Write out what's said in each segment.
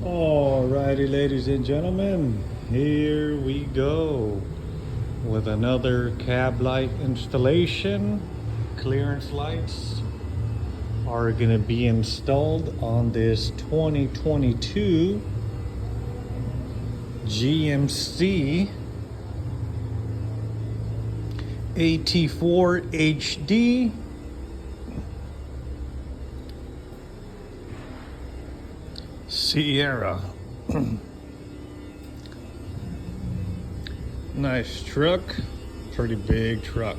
Alrighty, ladies and gentlemen, here we go with another cab light installation. Clearance lights are going to be installed on this 2022 GMC AT4 HD Sierra. Nice truck, pretty big truck.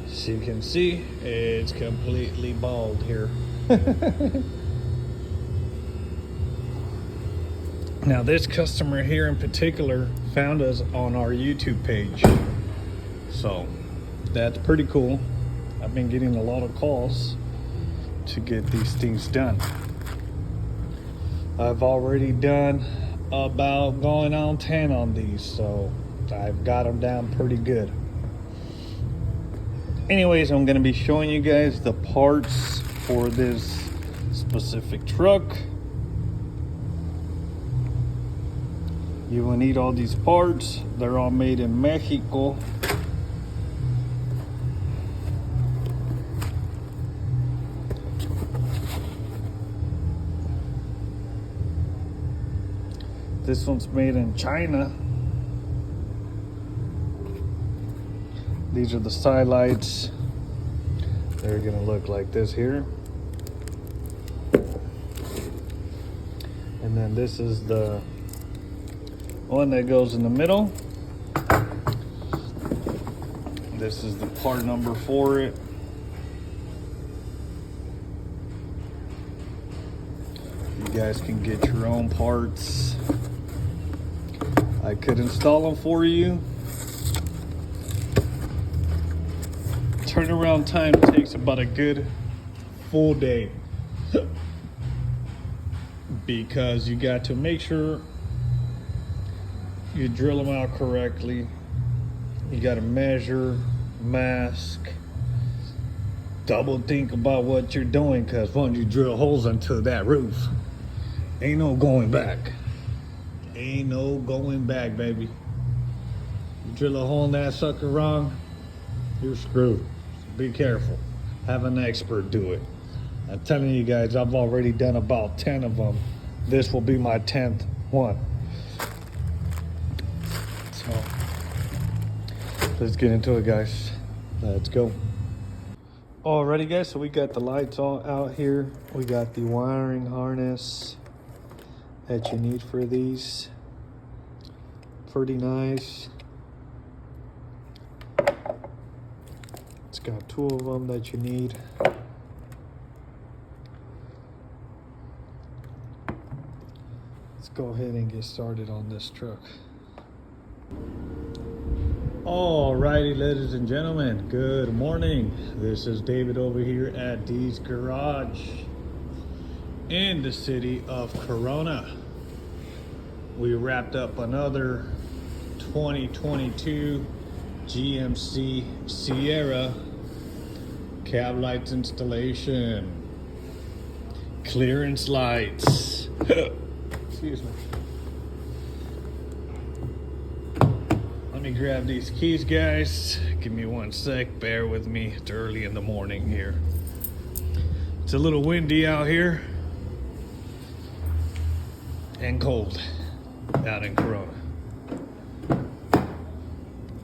As you can see, it's completely bald here. Now this customer here in particular found us on our YouTube page. So that's pretty cool. I've been getting a lot of calls to get these things done. I've already done about going on 10 on these, so I've got them down pretty good. Anyways, I'm going to be showing you guys the parts for this specific truck. You will need all these parts. They're all made in Mexico. This one's made in China. These are the side lights. They're gonna look like this here. And then this is the one that goes in the middle. This is the part number for it. You guys can get your own parts. I could install them for you. Turnaround time takes about a good full day because you got to make sure you drill them out correctly. You got to measure, mask, double think about what you're doing, because once you drill holes into that roof, ain't no going back. Ain't no going back, baby. You drill a hole in that sucker wrong, you're screwed. Be careful. Have an expert do it. I'm telling you guys, I've already done about 10 of them. This will be my 10th one. So, let's get into it, guys. Let's go. Alrighty, guys, so we got the lights all out here. We got the wiring harness that you need for these. Pretty nice. It's got 2 of them that you need. Let's go ahead and get started on this truck. Alrighty, ladies and gentlemen, good morning. This is David over here at D's Garage in the city of Corona. We wrapped up another 2022 GMC Sierra cab lights installation. Clearance lights. Excuse me. Let me grab these keys, guys. Give me one sec. Bear with me. It's early in the morning here. It's a little windy out here and cold out in Corona.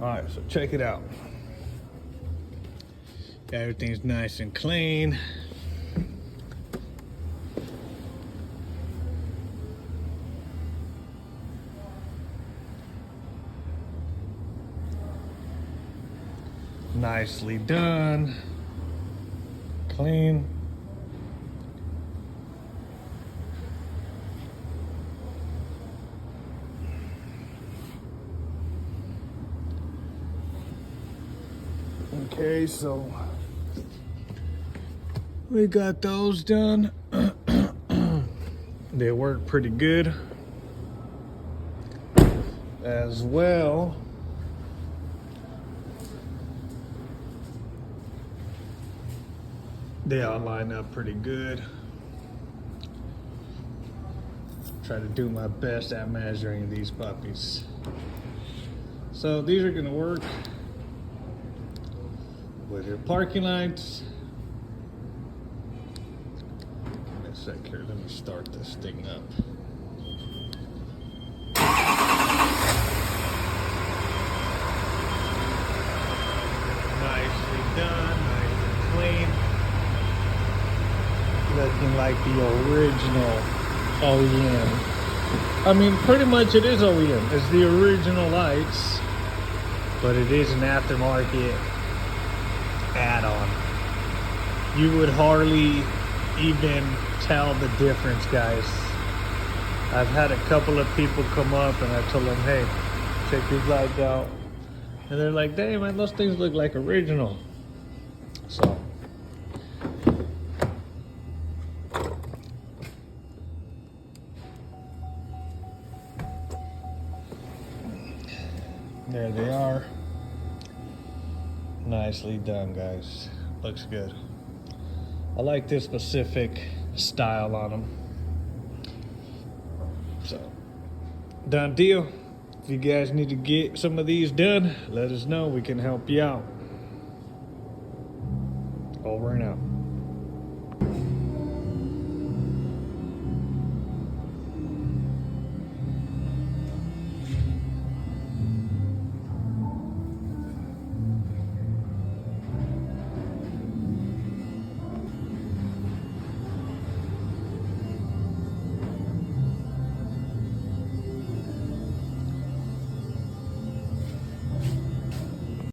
Alright, so check it out. Everything's nice and clean. Nicely done. Clean. Okay, so we got those done. They work pretty good as well. They all line up pretty good. Try to do my best at measuring these puppies. So these are gonna work with your parking lights. Give me a sec here, let me start this thing up. Nicely done, nice and clean. Looking like the original OEM. I mean, pretty much it is OEM. It's the original lights, but it is an aftermarket add-on. You would hardly even tell the difference, guys. I've had a couple of people come up and I told them, hey, check these lights out. And they're like, dang man, those things look like original. So there they are. Nicely done, guys. Looks good. I like this specific style on them. So, done deal. If you guys need to get some of these done, let us know. We can help you out. Over and out.